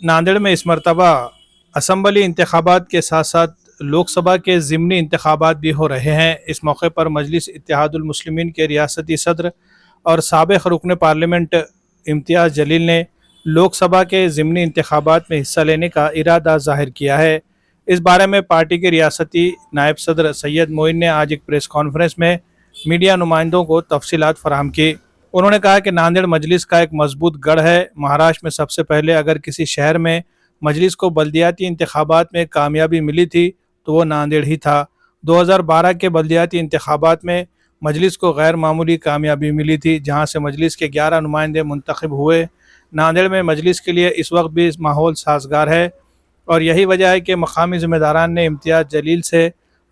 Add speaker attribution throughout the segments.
Speaker 1: नांदेड़ में इस मरतबा असम्बली इंतखाबात के साथ साथ लोकसभा के ज़िमनी इंतखाबात भी हो रहे हैं। इस मौके पर मजलिस इत्तेहादुल मुस्लिमीन के रियासती सदर और साबिक़ रुकन पार्लियामेंट इम्तियाज़ जलील ने लोकसभा के ज़िमनी इंतखाबात में हिस्सा लेने का इरादा ज़ाहिर किया है। इस बारे में पार्टी के रियासती नायब सदर सैयद मोइन ने आज एक प्रेस कॉन्फ्रेंस में मीडिया नुमाइंदों को तफसीलात फराहम की। उन्होंने कहा कि नांदेड़ मजलिस का एक मजबूत गढ़ है। महाराष्ट्र में सबसे पहले अगर किसी शहर में मजलिस को बल्दियाती इंतखाबात में कामयाबी मिली थी तो वो नांदेड़ ही था। 2012 के बल्दियाती इंतखाबात में मजलिस को गैर मामूली कामयाबी मिली थी, जहाँ से मजलिस के 11 नुमाइंदे मुंतखब हुए। नांदेड़ में मजलिस के लिए इस वक्त भी माहौल साजगार है और यही वजह है कि मकामी ज़िम्मेदारान ने इम्तियाज़ जलील से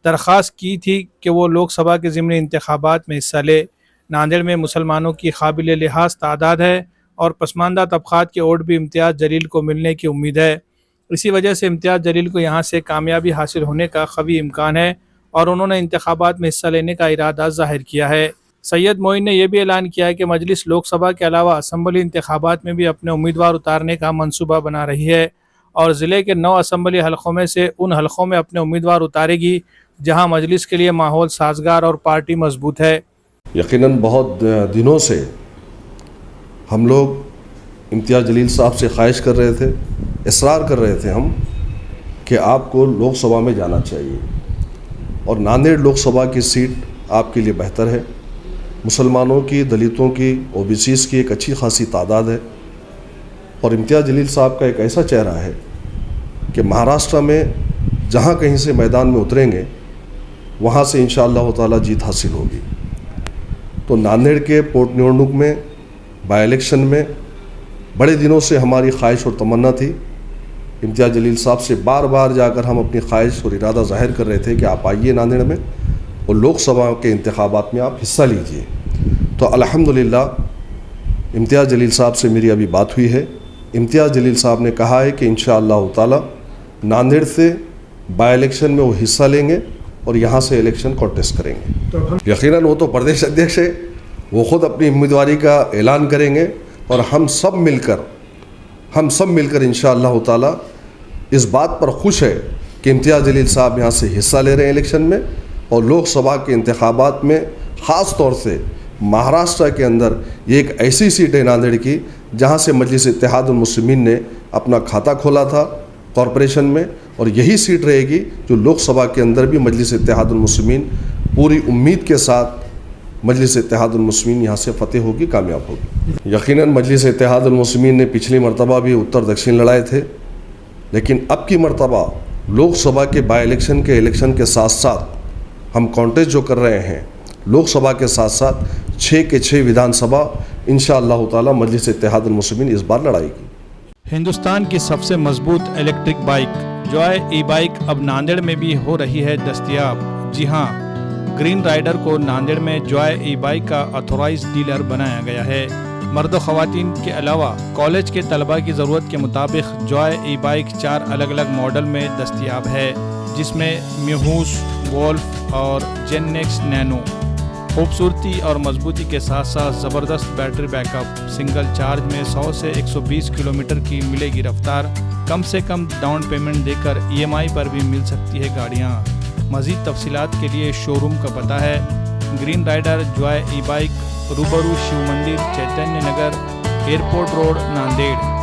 Speaker 1: दरख्वास्त की थी कि वो लोकसभा के ज़िमनी इंतखाबात में हिस्सा ले। नांदेड़ में मुसलमानों की काबिल लिहाज तादाद है और पसमानदा तबक़ात के वोट भी इम्तियाज़ जलील को मिलने की उम्मीद है। इसी वजह से इम्तियाज़ जलील को यहाँ से कामयाबी हासिल होने का क़वी इम्कान है और उन्होंने इंतखाबात में हिस्सा लेने का इरादा ज़ाहिर किया है। सैयद मोइन ने यह भी ऐलान किया है कि मजलिस लोकसभा के अलावा असम्बली इंतखाबात में भी अपने उम्मीदवार उतारने का मनसूबा बना रही है और ज़िले के 9 असम्बली हलकों में से उन हलकों में अपने उम्मीदवार उतारेगी जहाँ मजलिस के लिए माहौल साजगार और पार्टी मजबूत है।
Speaker 2: यकीनन बहुत दिनों से हम लोग इम्तियाज़ जलील साहब से ख्वाहिश कर रहे थे, इसरार कर रहे थे हम कि आपको लोकसभा में जाना चाहिए और नांदेड़ लोकसभा की सीट आपके लिए बेहतर है। मुसलमानों की, दलितों की, ओबीसीज़ की एक अच्छी खासी तादाद है और इम्तियाज़ जलील साहब का एक ऐसा चेहरा है कि महाराष्ट्र में जहाँ कहीं से मैदान में उतरेंगे वहाँ से इंशाअल्लाह ताला जीत हासिल होगी। तो नांदेड़ के पोट निवडणूक में बाई इलेक्शन में बड़े दिनों से हमारी ख्वाहिश और तमन्ना थी। इम्तियाज़ जलील साहब से बार बार जाकर हम अपनी ख्वाहिश और इरादा ज़ाहिर कर रहे थे कि आप आइए नांदेड़ में और लोकसभा के इंतखाबात में आप हिस्सा लीजिए। तो अल्हम्दुलिल्लाह इम्तियाज़ जलील साहब से मेरी अभी बात हुई है। इम्तियाज़ जलील साहब ने कहा है कि इंशाअल्लाह ताला नांदेड़ से बाई इलेक्शन में वो हिस्सा लेंगे और यहाँ से इलेक्शन कॉन्टेस्ट करेंगे। यकीनन वो तो प्रदेश अध्यक्ष है, वो ख़ुद अपनी उम्मीदवारी का ऐलान करेंगे और हम सब मिलकर इंशाअल्लाह ताला इस बात पर खुश है कि इम्तियाज़ जलील साहब यहाँ से हिस्सा ले रहे हैं इलेक्शन में और लोकसभा के इंतखाबात में ख़ास तौर से महाराष्ट्र के अंदर ये एक ऐसी सीट है नांदेड़ की जहाँ से मजलिस इत्तेहादुल मुस्लिमीन ने अपना खाता खोला था कॉरपोरेशन में और यही सीट रहेगी जो लोकसभा के अंदर भी मजलिस इत्तेहादुल मुस्लिमीन पूरी उम्मीद के साथ मजलिस इत्तेहादुल मुस्लिमीन यहाँ से फतेह होगी, कामयाब होगी। यकीनन मजलिस इत्तेहादुल मुस्लिमीन ने पिछली मरतबा भी उत्तर दक्षिण लड़ाए थे, लेकिन अब की मरतबा लोकसभा के बाई इलेक्शन के साथ साथ हम कॉन्टेस्ट जो कर रहे हैं लोकसभा के साथ साथ 6 के 6 विधानसभा इंशाअल्लाह ताला मजलिस इत्तेहादुल मुस्लिमीन इस बार लड़ाएगी।
Speaker 1: हिंदुस्तान की सबसे मजबूत इलेक्ट्रिक बाइक जॉय ई बाइक अब नांदेड़ में भी हो रही है दस्तयाब। जी हां, ग्रीन राइडर को नांदेड़ में जॉय ई बाइक का ऑथोराइज्ड डीलर बनाया गया है। मर्द और ख़वातीन के अलावा कॉलेज के तलबा की ज़रूरत के मुताबिक जॉय ई बाइक 4 अलग अलग मॉडल में दस्तयाब है, जिसमें म्यूहूस, गोल्फ और जेननेक्स नैनो। खूबसूरती और मजबूती के साथ साथ ज़बरदस्त बैटरी बैकअप, सिंगल चार्ज में 100 से 120 किलोमीटर की मिलेगी रफ्तार। कम से कम डाउन पेमेंट देकर EMI पर भी मिल सकती है गाड़ियाँ। मज़ीद तफसीलात के लिए शोरूम का पता है ग्रीन राइडर जॉय ई बाइक, रूबरू शिव मंदिर, चैतन्य नगर, एयरपोर्ट रोड, नांदेड़।